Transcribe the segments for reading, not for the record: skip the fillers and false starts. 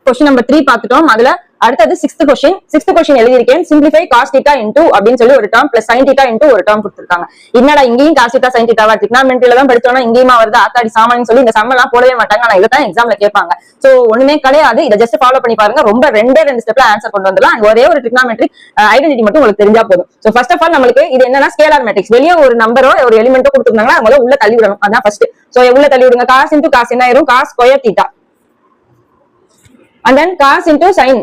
Question number 3 பார்த்துட்டோம். அதுல அடுத்தது 6th क्वेश्चन எழுதியிருக்கேன். simplify cos θ into அப்படினு சொல்லி ஒரு டேர்ம் plus sin θ into ஒரு டேர்ம் கொடுத்திருக்காங்க. என்னடா இங்கேயும் cos θ sin θ வா trigonometryல தான் படிச்சோம்னா இங்கேயுமா வருது ஆத்தாடி சாமான்னு சொல்லி இந்த சம் எல்லாம் போடவே மாட்டாங்க. ஆனா இத தான் எக்ஸாம்ல கேட்பாங்க. சோ ஒண்ணுமே கிடையாது. இத ஜஸ்ட் ஃபாலோ பண்ணி பாருங்க. ரொம்ப ரெண்டு ஸ்டெப்ல ஆன்சர் கொண்டு வந்துடலாம். ஒரே ஒரு trigonometry ஐடென்டிட்டி மட்டும் உங்களுக்கு தெரிஞ்சா போதும். சோ ஃபர்ஸ்ட் ஆஃப் ஆல் நமக்கு இது என்னன்னா ஸ்கேலார் மேட்ரிக்ஸ். வெளிய ஒரு நம்பரோ ஒரு எலிமெண்டோ கொடுத்திருந்தாங்கன்னா அத உள்ள தள்ளி விடணும். அதான் ஃபர்ஸ்ட். சோ உள்ள தள்ளி விடுங்க. cos into cos என்ன ஆயிரும்? cos square θ. And then cos into sin.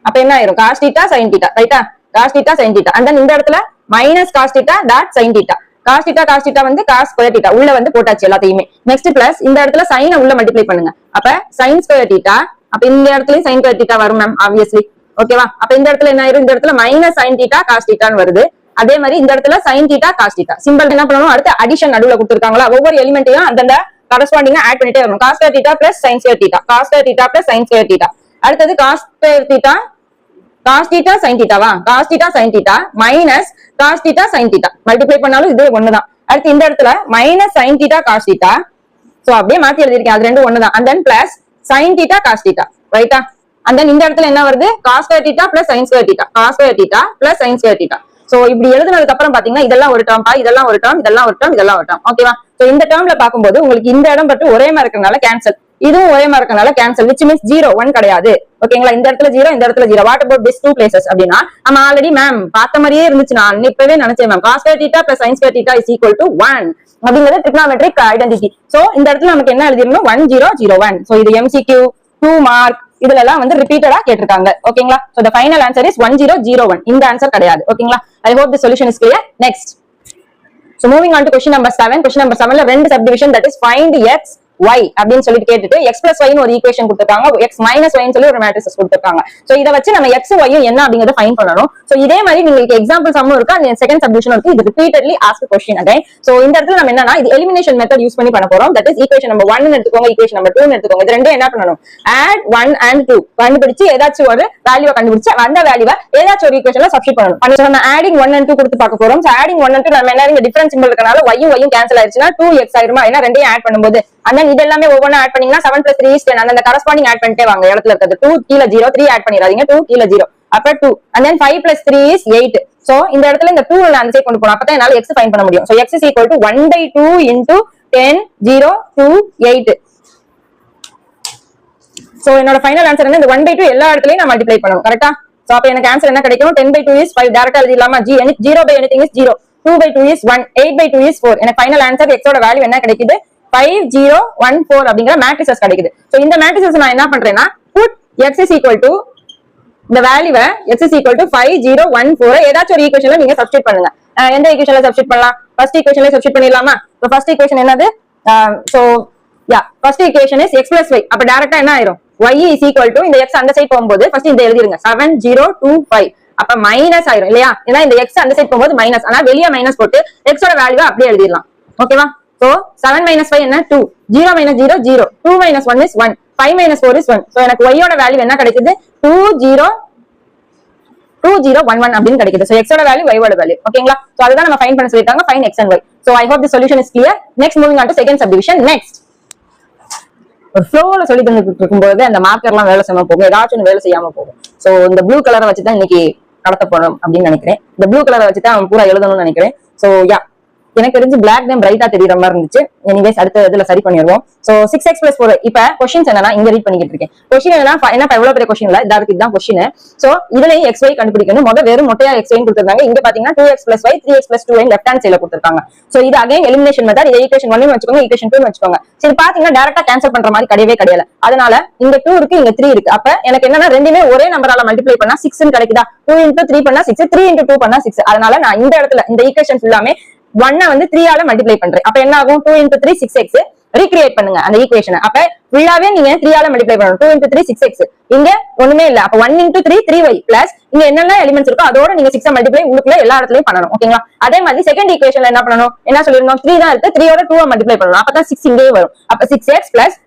அப்ப என்ன ஆயிரும்? cos θ sin θ. ரைட்டா? cos θ sin θ. And then இந்த இடத்துல minus cos θ dot sin θ. cos θ வந்து cos square θ. உள்ள வந்து போட்டாச்சு எல்லாத்தையுமே. நெக்ஸ்ட் பிளஸ் இந்த இடத்துல sin உள்ள மல்டிப்ளை பண்ணுங்க. அப்ப sin square θ. அப்ப இந்த இடத்துலயும் sin square θ வரும் மேம் obviously. ஓகேவா? அப்ப இந்த இடத்துல என்ன ஆயிரும்? இந்த இடத்துல minus sin θ cos θ ன்னு வருது. அதே மாதிரி இந்த இடத்துல sin θ cos θ. சிம்பிள் என்ன பண்ணனும்? அடுத்து அடிஷன் நடுவுல கொடுத்திருக்காங்களா? ஒவ்வொரு எலிமெண்ட்டையும் அந்த கரஸ்பாண்டிங்கா ஆட் பண்ணிட்டே வரணும். cos square θ plus sin square θ. cos square θ plus sin square θ. அடுத்து cos square θ cos θ sin θ வா? cos θ sin θ minus cos θ sin θ. Multiply பண்ணாலும் இது ஒண்ணுதான். அடுத்து இந்த இடத்துல minus sin θ cos θ. சோ அப்படியே மாத்தி எழுதிருக்கேன். அது ரெண்டும் ஒண்ணுதான். and then plus sin θ cos θ. ரைட்டா? and then இந்த இடத்துல என்ன வருது? cos square θ plus sin square θ. cos square θ plus sin square θ. So இப்படி எழுதுனதுக்கு அப்புறம் பாத்தீங்கன்னா இதெல்லாம் ஒரு டேர்ம், இதெல்லாம் ஒரு டேர்ம், இதெல்லாம் ஒரு டேர்ம், இதெல்லாம் ஒரு டேர்ம். ஓகேவா? சோ இந்த டேர்ம்ல பாக்கும்போது உங்களுக்கு இந்த இடம் மட்டும் ஒரே மாதிரி இருக்கறனால கேன்சல், இதுவும் ஒரே மாதிரி இருக்கறனால கேன்சல், which means 0 1 கிடையாது. ஓகேங்களா? இந்த இடத்துல 0, இந்த இடத்துல 0. What about these two places அப்படினா நம்ம ஆல்ரெடி மேம் பார்த்த மாதிரியே இருந்துச்சு. நான் இப்பவே நினைச்சேன் ma'am cos square θ plus sin square θ is equal to 1 அப்படிங்கறது trigonometric identity. சோ இந்த இடத்துல நமக்கு என்ன எழுதிரணும்? 1 0 0 1. சோ இது MCQ 2 மார்க் இதுல எல்லாம் வந்து ரிப்பீட்டடா கேட்டிருக்காங்க. ஓகேங்களா? So the final answer is 1 0 0 1. இந்த ஆன்சர் கிடையாது. ஓகேங்களா? I hope the solution is clear. Next. So moving on to question number 7. Question number 7ல ரெண்டு subdivision, that is find x y அப்படின்னு சொல்லிட்டு கேட்டுட்டு x plus y ன்னு ஒரு ஈக்குவேஷன் கொடுத்திருக்காங்க, x minus y ன்னு சொல்லி ஒரு மேட்ரிக்ஸ் கொடுத்திருக்காங்க. சோ இத வச்சு நம்ம x y என்ன அப்படிங்கறத ஃபைண்ட் பண்ணனும். சோ இதே மாதிரி உங்களுக்கு எக்ஸாம்பிள் சம் இருக்கு, அந்த செகண்ட் சப்டிவிஷன் இருக்கு. இது repeatedly ask question again. So இந்த இடத்துல நம்ம என்னன்னா இது எலிமினேஷன் மெத்தட் யூஸ் பண்ணி பண்ண போறோம். தட் இஸ் ஈக்குவேஷன் நம்பர் 1 ன்னு எடுத்துக்கோங்க, ஈக்குவேஷன் நம்பர் 2 ன்னு எடுத்துக்கோங்க. இது ரெண்டும் என்ன பண்ணனும்? ஆட் 1 and 2 கண்டுபிடிச்சு ஏதாச்சும் ஒரு வேல்யூவை கண்டுபிடிச்சு அந்த வேல்யூவை ஏதாச்சும் ஒரு ஈக்குவேஷன்ல சப்ஸ்டிட் பண்ணனும். அப்ப நம்ம ஆடிங் 1 and 2 கொடுத்து பார்க்க போறோம். சோ ஆடிங் 1 and 2 நம்ம என்ன இங்க டிஃபரன்ஸ் சிம்பல் இருக்கனால y யும் கேன்சல் ஆயிருச்சுனா 2x ஆயிருமா? ஏன்னா ரெண்டையும் ஆட் பண்ணும்போது and then இது எல்லாமே ஒவ்வொண்ணா ஆட் பண்ணீங்கன்னா 7 plus 3 is 10. அந்த கரஸ்பாண்டிங் ஆட் பண்ணிட்டே வாங்க. இடத்துல இருக்கிறது 2 கீழ 0, 3 ஆட் பண்ணிராதீங்க. 2 கீழ 0, அப்ப 2 and then 5 plus 3 is 8. So இந்த இடத்துல இந்த 2 ல அந்த சைடு கொண்டு போறோம். அப்பதான் என்னால x ஃபைண்ட் பண்ண முடியும். So x is equal to 1/2 into 10 0 2 8. So என்னோட ஃபைனல் ஆன்சர் என்ன? இந்த 1/2 எல்லா இடத்துலயும் நான் மல்டிப்ளை பண்ணனும். கரெக்ட்டா? சோ அப்ப எனக்கு ஆன்சர் என்ன கிடைக்கும்? 10/2 is 5. டைரக்டா எழுதிடலாமா? 0 by anything is 0, 2/2 is 1, 8/2 is 4. எனக்கு ஃபைனல் ஆன்சர் x ஓட வேல்யூ என்ன கிடைக்குது? 5 0 1 4 அப்படிங்கற மேட்ரிக்ஸஸ் கிடைக்குது. சோ இந்த மேட்ரிக்ஸஸ் நான் என்ன பண்றேன்னா put x is equal to இந்த வேல்யூவை x is equal to 5 0 1 4 ஏதாச்சும் ஒரு ஈக்குவேஷன்ல நீங்க சப்ஸ்டிட் பண்ணுங்க. எந்த ஈக்குவேஷன்ல சப்ஸ்டிட் பண்ணலாம்? ஃபர்ஸ்ட் ஈக்குவேஷன்ல சப்ஸ்டிட் பண்ணிடலாமா? சோ ஃபர்ஸ்ட் ஈக்குவேஷன் என்னது? So first equation is x plus y. அப்ப டைரக்டா என்ன ஆயிரும்? y is equal to இந்த x அந்த சைடு போகும்போது ஃபர்ஸ்ட் இந்த எழுதிருங்க 7 0 2 5. அப்ப மைனஸ் ஆயிரும் இல்லையா? ஏன்னா இந்த x அந்த சைடு போகும்போது மைனஸ், ஆனா வெளிய மைனஸ் போட்டு x ஓட வேல்யூவை அப்படியே எழுதிடலாம். ஓகேவா? So 7 minus 5 என்ன? 2. 0 minus 0 0. 2 minus 1 is 1. 5 minus 4 is 1. So எனக்கு y ஓட வேல்யூ என்ன கிடைக்குது? 2 0 1 1 அப்படினு கிடைக்குது. So x ஓட வேல்யூ y ஓட வேல்யூ. ஓகேங்களா? So அதுதான் நம்ம ஃபைண்ட் பண்ண சொல்லிருக்காங்க. find x and y. So I hope the solution is clear. Next moving on to second subdivision. Next. ஒரு ஃப்ளோல சொல்லி தந்துட்டு இருக்கும்போது அந்த மார்க்கர்லாம் வேலை செய்யாம போகும், ஏதாச்சும் வேலை செய்யாம போகும். சோ இந்த ப்ளூ கலரை வச்சு தான் இன்னைக்கு நடத்த போறோம் அப்படின்னு நினைக்கிறேன். இந்த ப்ளூ கலரை வச்சு தான் பூரா எழுதணும்னு நினைக்கிறேன். சோ எனக்கு தெரிஞ்சு பிளாக் நேம் பிரைட்டா தெரியற மாதிரி இருந்துச்சு. எனிவேஸ் அடுத்த இதுல சரி பண்ணிடுவோம். So 6x plus 4. இப்ப क्वेश्चंस என்னன்னா இங்க ரீட் பண்ணிட்டு இருக்கேன். क्वेश्चन என்ன இவ்வளவு பெரிய क्वेश्चन இல்ல, இதுதான் क्वेश्चन. சோ இதுலயும் xy கண்டுபிடிக்கணும். முதல்ல வெறும் மொட்டையா xy ன்னு கொடுத்திருக்காங்க. இங்க பாத்தீங்கன்னா 2x plus y 3x plus 2y left hand சைடுல கொடுத்திருக்காங்க. சோ இது அகைன் எலிமினேஷன் மெத்தட். இது ஈக்குவேஷன் 1 னு வெச்சுக்கோங்க, ஈக்குவேஷன் 2 னு வெச்சுக்கோங்க. சரி பாத்தீங்கன்னா டைரக்டா கேன்சல் பண்ற மாதிரி கிடையவே. அதனால இங்க 2 இருக்கு, இங்க 3 இருக்கு. அப்ப எனக்கு என்னன்னா ரெண்டுமே ஒரே நம்பரால மல்டிப்ளை பண்ணா 6 ன்னு கிடைக்குதா? 2 into 3 பண்ணா 6, 3 into 2 பண்ணா 6. அதனால நான் இந்த இடத்துல இந்த ஈக்குவேஷன் ஃபுல்லாமே 1 வந்து 3 ஆல மல்டிப்ளை பண்றேன். அப்ப என்ன ஆகும்? 2 into 3 6x. ரீக்ரியேட் பண்ணுங்க அந்த ஈக்குவேஷனை. அப்ப ஃபுல்லாவே நீங்க 3 ஆல மல்டிப்ளை பண்ணணும். 2 into 3 6x. இங்க ஒண்ணுமே இல்ல. அப்ப 1 into 3 3y பிளஸ் இங்க என்னென்ன எலிமெண்ட்ஸ் இருக்கோ அதோட நீங்க 6 மல்டிப்ளை உள்ளுக்குள்ள எல்லா இடத்துலயும் பண்ணணும். ஓகேங்களா? அதே மாதிரி செகண்ட் ஈக்குவேஷன்ல என்ன பண்ணணும்? என்ன சொல்லிருந்தோம்? 3 தான் இருக்கு, 3 ஓட 2 மல்டிப்ளை பண்ணணும். அப்பதான் 6 இங்கேயே வரும். அப்ப 6x பிளஸ்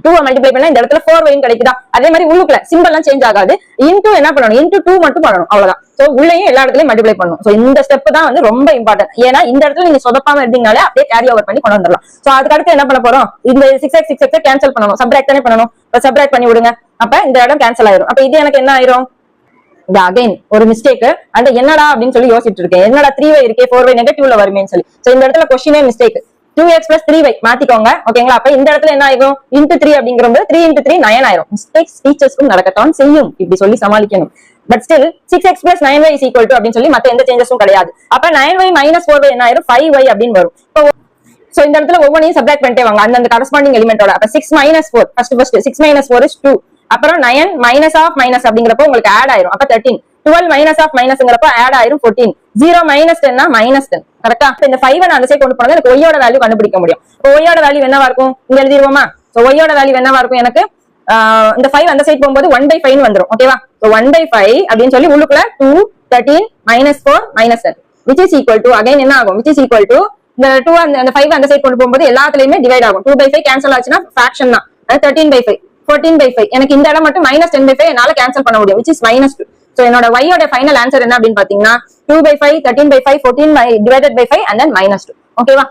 2 மல்டிப்ளை பண்ணா இந்த இடத்துல 4y கிடைக்குதா? அதே மாதிரி உள்ளுக்குள்ள சிம்பிள் எல்லாம் சேஞ்ச் ஆகாது. இன்டூ என்ன பண்ணணும்? இன்டூ 2 மட்டும் பண்ணணும், அவ்வளவுதான். சோ உள்ளேயும் எல்லா இடத்துலயும் மல்டிப்ளை பண்ணணும். சோ இந்த ஸ்டெப் தான் வந்து ரொம்ப இம்பார்ட்டன்ட். ஏன்னா இந்த இடத்துல நீங்க சொதப்பாம இருந்தீங்கனாலே அப்படியே கேரி ஓவர் பண்ணி கொண்டு வந்துடலாம். சோ அதுக்கு அடுத்து என்ன பண்ண போறோம்? இந்த 6x கேன்சல் பண்ணணும், சப்ட்ராக்ட் தானே பண்ணணும். சப்ட்ராக்ட் பண்ணி விடுங்க. அப்ப இந்த இடம் கேன்சல் ஆயிரும். அப்ப இது எனக்கு என்ன ஆயிரும்? இது அகைன் ஒரு மிஸ்டேக். அந்த என்னடா அப்படின்னு சொல்லி யோசிச்சுட்டு இருக்கேன். என்னடா 3y இருக்கே, 4y நெகட்டிவ்ல வருமேன்னு சொல்லி. சோ இந்த இடத்துல கொஸ்டினே மிஸ்டேக். 2x plus 3y மாத்திக்கோங்க, ஓகேங்களா? அப்ப இந்த இடத்துல என்ன ஆகும்? இன்டு 3 அப்படிங்கிறபோது 3 into 3 9 ஆயிரும். மிஸ்டேக்ஸ் டீச்சர்ஸ்க்கும் நடக்கத்தான் செய்யும், இப்படி சொல்லி சமாளிக்கணும். But still 6x plus 9y is equal to அப்படின்னு சொல்லி மத்த எந்த சேஞ்சஸும் கிடையாது. அப்ப 9y minus 4y என்ன ஆயிரும்? 5y அப்படின்னு வரும். சோ இந்த இடத்துல ஒவ்வொன்றையும் சப்ட்ராக்ட் பண்ணிட்டே வாங்க அந்த கரஸ்பாண்டிங் எலிமெண்டோட. அப்ப 6 minus 4 ஃபர்ஸ்ட் 6 minus 4 is 2. அப்புறம் 9 minus of minus அப்படிங்கிறப்போ உங்களுக்கு ஆட் ஆயிரும். அப்ப 13. 12 minus of minusங்கிறப்போ ஆட் ஆயிரும் 14. 0 minus 10 னா minus 10. கரெக்டா? இந்த 5 நான் அந்த சைடு கொண்டு போனா எனக்கு y யோட வேல்யூ கண்டுபிடிக்க முடியும். இப்போ y யோட வேல்யூ என்னவா இருக்கும்? இங்க எழுதிடுவோமா? சோ y யோட வேல்யூ என்னவா இருக்கும்? எனக்கு இந்த 5 அந்த சைடு போகும்போது 1/5 ன்னு வந்துரும், ஓகேவா? சோ 1/5 அப்படின்னு சொல்லி உள்ளுக்குள்ள 2 13 minus 4 minus 10 which is equal to again என்ன ஆகும்? which is equal to இந்த 2 அந்த 5 அந்த சைடு கொண்டு போகும்போது எல்லாத்துலயுமே டிவைட் ஆகும். 2/5 கேன்சல் ஆச்சுன்னா ஃபிராக்ஷன் தான். 13/5 14/5. எனக்கு இந்த இடம் மட்டும் -10/5 என்னால கேன்சல் பண்ண முடியும், which is -2. சோ என்னோட y யோட ஃபைனல் ஆன்சர் என்ன அப்படின்னு பாத்தீங்கன்னா 2/5 13/5 14 divided by 5 and then -2. ஓகேவா?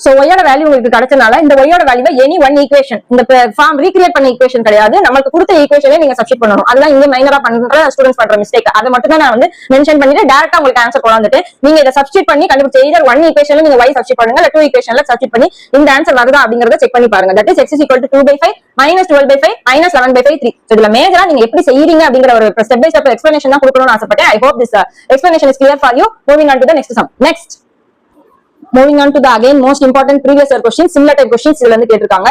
சோ y யோட வேல்யூ உங்களுக்கு கிடைச்சனால இந்த y யோட வேல்யூவை எனி ஒன் ஈக்குவேஷன், இந்த ஃபார்ம் ரீக்ரியேட் பண்ண ஈக்குவேஷன் கிடையாது, நமக்கு கொடுத்த ஈக்குவேஷனே நீங்க சப்ஸ்டிட் பண்ணணும். அதெல்லாம் இங்க மைனரா பண்ற ஸ்டூடெண்ட்ஸ் பண்ற மிஸ்டேக். அதை மட்டும் தான் நான் வந்து மென்ஷன் பண்ணிட்டு டைரக்டா உங்களுக்கு ஆன்சர் கொண்டாந்துட்டு நீங்க இதை சப்ஸ்டிட் பண்ணி கண்டுபிடிச்ச either ஒன் ஈக்குவேஷன்ல நீங்க y சப்ஸ்டிட் பண்ணுங்க, இல்ல 2 ஈக்குவேஷன்ல சப்ஸ்டிட் பண்ணி இந்த ஆன்சர் வருதா அப்படிங்கறத செக் பண்ணி பாருங்க. That is x is equal to 2/5 minus 12/5 minus 11/5 3. So இதுல மேஜரா நீங்க எப்படி செய்யறீங்க அப்படிங்கற ஒரு ஸ்டெப் பை ஸ்டெப் எக்ஸ்பிளனேஷன் தான் கொடுக்கணும்னு ஆசைப்பட்டேன். I hope this explanation is clear for you. Moving on to the next sum. Moving on to the again most important previous year questions, similar type questions இதுல இருந்து கேட்டிருக்காங்க.